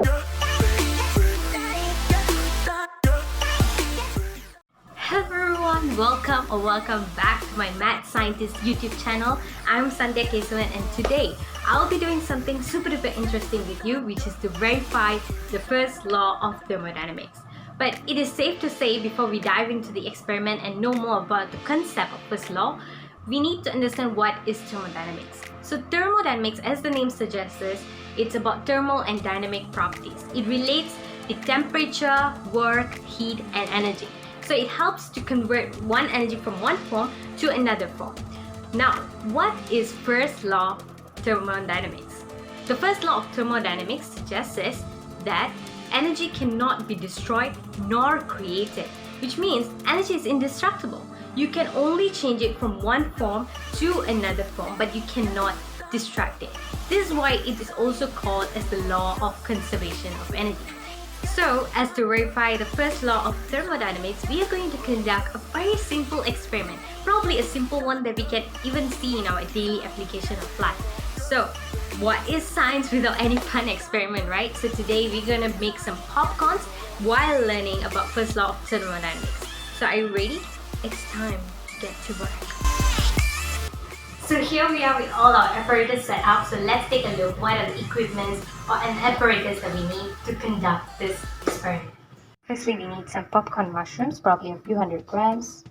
Hello everyone, welcome back to my Mad Scientist YouTube channel. I'm Santhia Kesavan, and today I'll be doing something super duper interesting with you, which is to verify the first law of thermodynamics. But it is safe to say, before we dive into the experiment and know more about the concept of first law, we need to understand what is thermodynamics. So thermodynamics, as the name suggests, it's about thermal and dynamic properties. It relates the temperature, work, heat, and energy. So it helps to convert one energy from one form to another form. Now, what is first law of thermodynamics? The first law of thermodynamics suggests that energy cannot be destroyed nor created, which means energy is indestructible. You can only change it from one form to another form, but you cannot destruct it. This is why it is also called as the law of conservation of energy. So, as to verify the first law of thermodynamics, we are going to conduct a very simple experiment, probably a simple one that we can even see in our daily application of life. So, what is science without any fun experiment, right? So today we're gonna make some popcorns while learning about first law of thermodynamics. So are you ready? It's time to get to work. So here we are with all our apparatus set up. So let's take a look what are the equipments and apparatus that we need to conduct this experiment. Firstly, we need some popcorn mushrooms, probably a few hundred grams,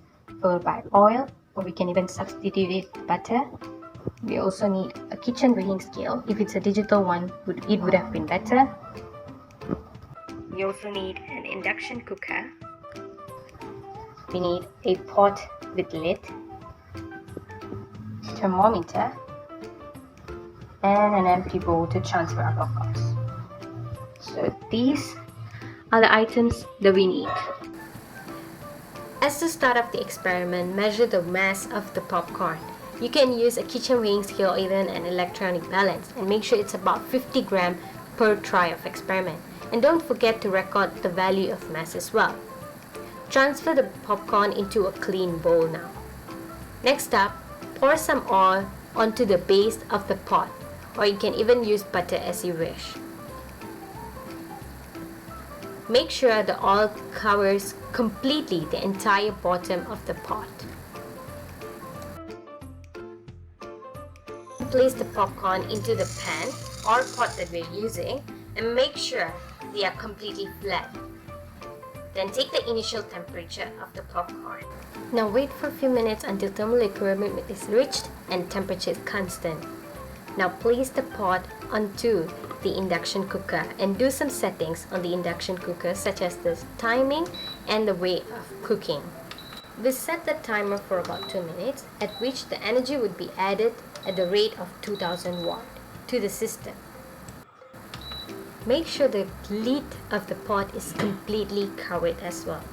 followed by oil, or we can even substitute it butter. We also need a kitchen weighing scale. If it's a digital one, it would have been better. We also need an induction cooker. We need a pot with lid, thermometer, and an empty bowl to transfer our popcorns. So these are the items that we need. As to start up the experiment, measure the mass of the popcorn. You can use a kitchen weighing scale or even an electronic balance, and make sure it's about 50 grams per try of experiment. And don't forget to record the value of mass as well. Transfer the popcorn into a clean bowl now. Next up, pour some oil onto the base of the pot, or you can even use butter as you wish. Make sure the oil covers completely the entire bottom of the pot. Place the popcorn into the pan or pot that we're using and make sure they are completely flat. Then take the initial temperature of the popcorn. Now wait for a few minutes until thermal equilibrium is reached and temperature is constant. Now place the pot onto the induction cooker and do some settings on the induction cooker, such as the timing and the way of cooking. We set the timer for about 2 minutes, at which the energy would be added at the rate of 2000 watt to the system. Make sure the lid of the pot is completely covered as well.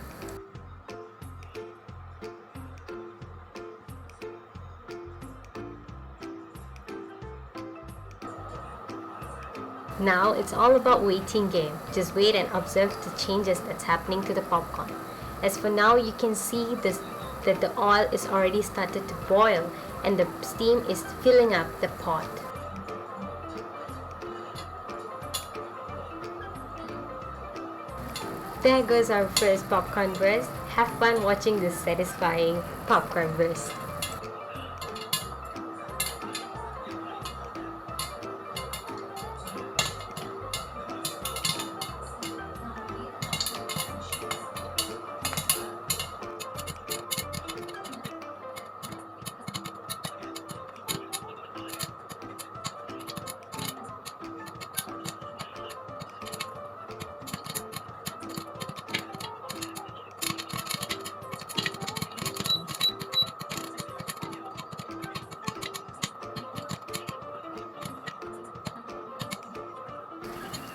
Now it's all about waiting game. Just wait and observe the changes that's happening to the popcorn. As for now, you can see that the oil is already started to boil and the steam is filling up the pot. There goes our first popcorn burst. Have fun watching this satisfying popcorn burst.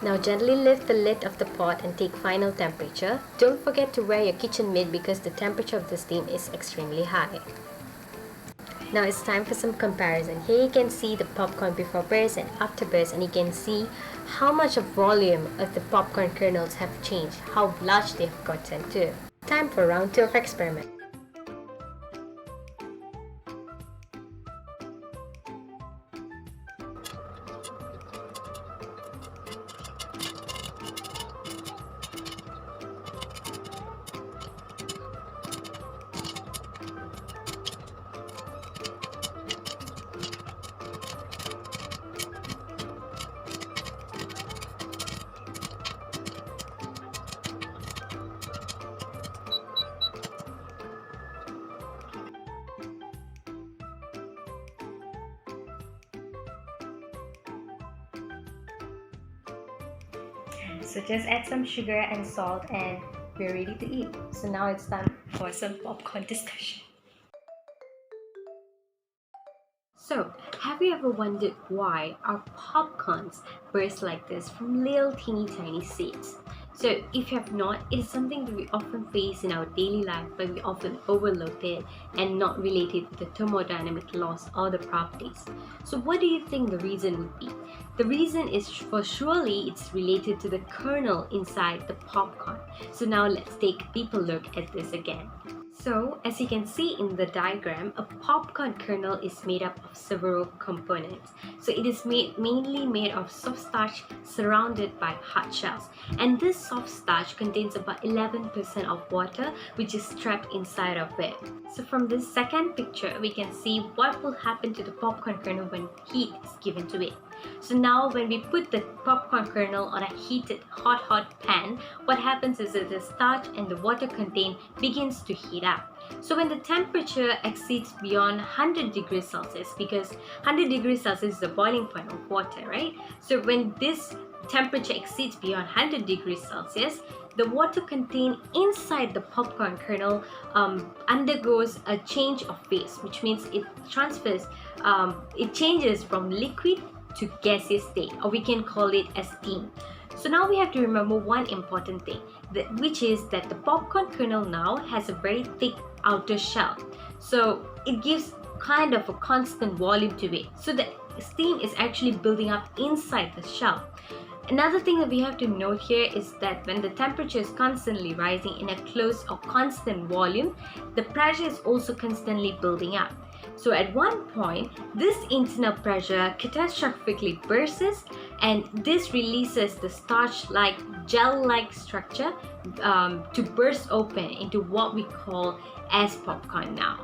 Now gently lift the lid of the pot and take final temperature. Don't forget to wear your kitchen mitt because the temperature of the steam is extremely high. Now it's time for some comparison. Here you can see the popcorn before burst and after burst, and you can see how much of volume of the popcorn kernels have changed, how large they have gotten too. Time for round 2 of experiment. So just add some sugar and salt and we're ready to eat. So now it's time for some popcorn discussion. So, have you ever wondered why our popcorns burst like this from little teeny tiny seeds? So, if you have not, it is something that we often face in our daily life, but we often overlook it and not relate it to the thermodynamic laws or the properties. So, what do you think the reason would be? The reason is for surely it's related to the kernel inside the popcorn. So, now let's take a deeper look at this again. So, as you can see in the diagram, a popcorn kernel is made up of several components. So, it is mainly made of soft starch surrounded by hard shells. And this soft starch contains about 11% of water, which is trapped inside of it. So, from this second picture, we can see what will happen to the popcorn kernel when heat is given to it. So now when we put the popcorn kernel on a heated hot pan, what happens is that the starch and the water contained begins to heat up. So when the temperature exceeds beyond 100 degrees Celsius, because 100 degrees Celsius is the boiling point of water, right? So when this temperature exceeds beyond 100 degrees Celsius, the water contained inside the popcorn kernel undergoes a change of phase, which means it changes from liquid to gaseous state, or we can call it as steam. So now we have to remember one important thing, which is that the popcorn kernel now has a very thick outer shell. So it gives kind of a constant volume to it. So the steam is actually building up inside the shell. Another thing that we have to note here is that when the temperature is constantly rising in a closed or constant volume, the pressure is also constantly building up. So at one point, this internal pressure catastrophically bursts, and this releases the starch-like, gel-like structure to burst open into what we call as popcorn now.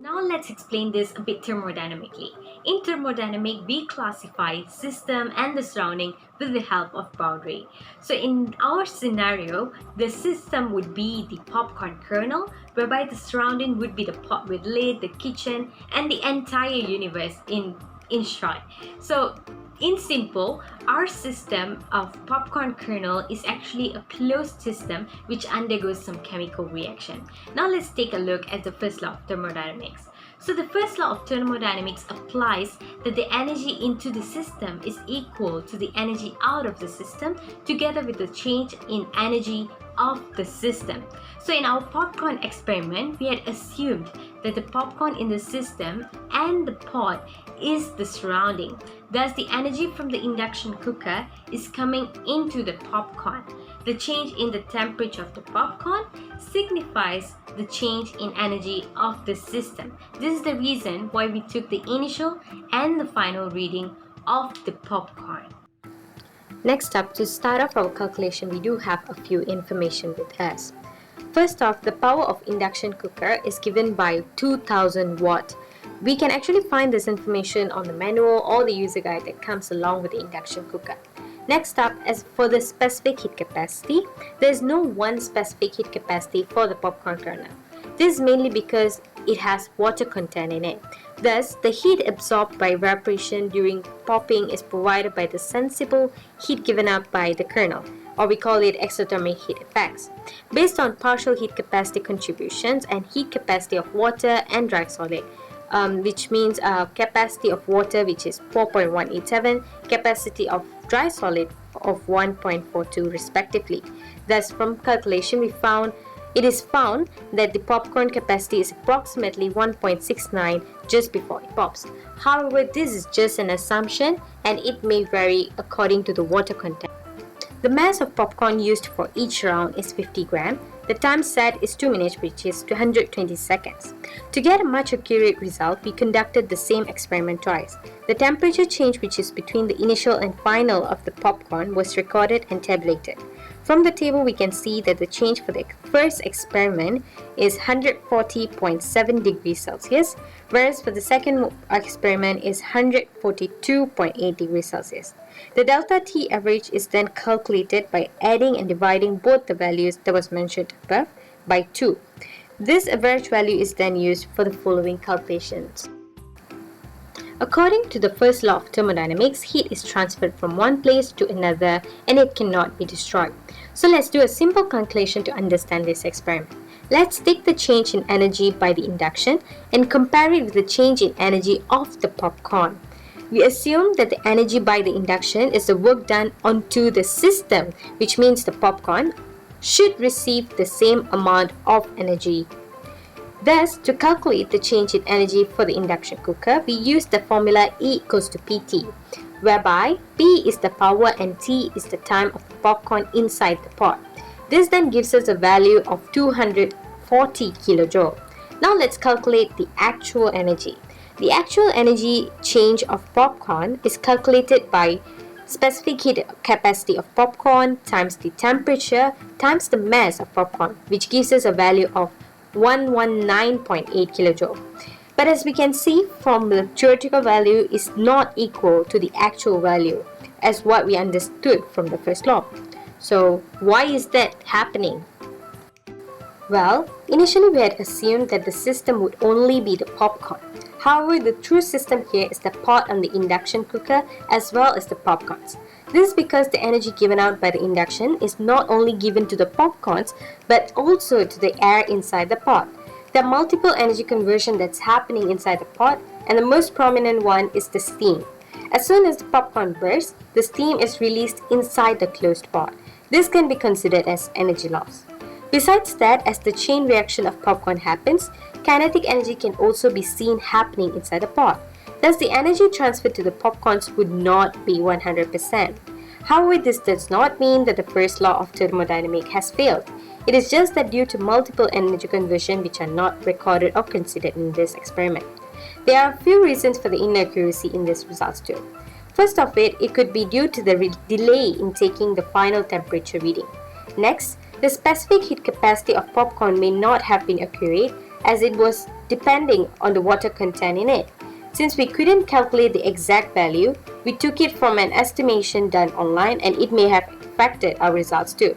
Now let's explain this a bit thermodynamically. In thermodynamics, we classify system and the surrounding with the help of boundary. So in our scenario, the system would be the popcorn kernel, whereby the surrounding would be the pot with lid, the kitchen, and the entire universe in short. So in simple, our system of popcorn kernel is actually a closed system which undergoes some chemical reaction. Now let's take a look at the first law of thermodynamics. So the first law of thermodynamics applies that the energy into the system is equal to the energy out of the system together with the change in energy of the system. So in our popcorn experiment, we had assumed that the popcorn in the system and the pot is the surrounding. Thus, the energy from the induction cooker is coming into the popcorn. The change in the temperature of the popcorn signifies the change in energy of the system. This is the reason why we took the initial and the final reading of the popcorn. Next up, to start off our calculation, we do have a few information with us. First off, the power of induction cooker is given by 2000 watt. We can actually find this information on the manual or the user guide that comes along with the induction cooker. Next up, as for the specific heat capacity, there is no one specific heat capacity for the popcorn kernel. This is mainly because it has water content in it. Thus, the heat absorbed by evaporation during popping is provided by the sensible heat given up by the kernel, or we call it exothermic heat effects, based on partial heat capacity contributions and heat capacity of water and dry solid. Which means capacity of water, which is 4.187, capacity of dry solid of 1.42 respectively. Thus, from calculation, it is found that the popcorn capacity is approximately 1.69 just before it pops. However, this is just an assumption and it may vary according to the water content. The mass of popcorn used for each round is 50 grams. The time set is 2 minutes, which is 220 seconds. To get a much accurate result, we conducted the same experiment twice. The temperature change, which is between the initial and final of the popcorn, was recorded and tabulated. From the table, we can see that the change for the first experiment is 140.7 degrees Celsius, whereas for the second experiment is 142.8 degrees Celsius. The delta T average is then calculated by adding and dividing both the values that was mentioned above by 2. This average value is then used for the following calculations. According to the first law of thermodynamics, heat is transferred from one place to another and it cannot be destroyed. So let's do a simple calculation to understand this experiment. Let's take the change in energy by the induction and compare it with the change in energy of the popcorn. We assume that the energy by the induction is the work done onto the system, which means the popcorn should receive the same amount of energy. Thus, to calculate the change in energy for the induction cooker, we use the formula E equals to Pt, whereby P is the power and T is the time of the popcorn inside the pot. This then gives us a value of 240 kilojoule. Now let's calculate the actual energy. The actual energy change of popcorn is calculated by specific heat capacity of popcorn times the temperature times the mass of popcorn, which gives us a value of 119.8 kilojoule. But as we can see from the theoretical value is not equal to the actual value as what we understood from the first law. So why is that happening? Well, initially we had assumed that the system would only be the popcorn. However, the true system here is the pot on the induction cooker as well as the popcorns. This is because the energy given out by the induction is not only given to the popcorns but also to the air inside the pot. There are multiple energy conversion that's happening inside the pot, and the most prominent one is the steam. As soon as the popcorn bursts, the steam is released inside the closed pot. This can be considered as energy loss. Besides that, as the chain reaction of popcorn happens, kinetic energy can also be seen happening inside the pot. Thus, the energy transferred to the popcorns would not be 100%. However, this does not mean that the first law of thermodynamics has failed. It is just that due to multiple energy conversion which are not recorded or considered in this experiment. There are a few reasons for the inaccuracy in these results too. First of it could be due to the delay in taking the final temperature reading. Next, the specific heat capacity of popcorn may not have been accurate as it was depending on the water content in it. Since we couldn't calculate the exact value, we took it from an estimation done online and it may have affected our results too.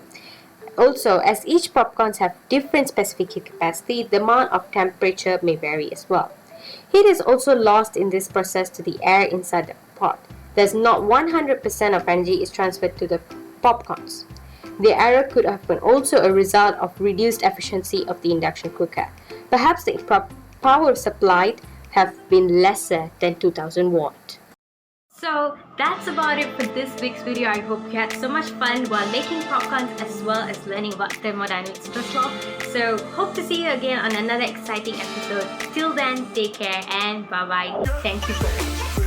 Also, as each popcorns have different specific heat capacity, the amount of temperature may vary as well. Heat is also lost in this process to the air inside the pot. Thus, not 100% of energy is transferred to the popcorns. The error could have been also a result of reduced efficiency of the induction cooker. Perhaps the power supplied have been lesser than 2000 watt. So that's about it for this week's video. I hope you had so much fun while making popcorns as well as learning about thermodynamics first law. So hope to see you again on another exciting episode. Till then, take care and bye bye. Thank you for watching.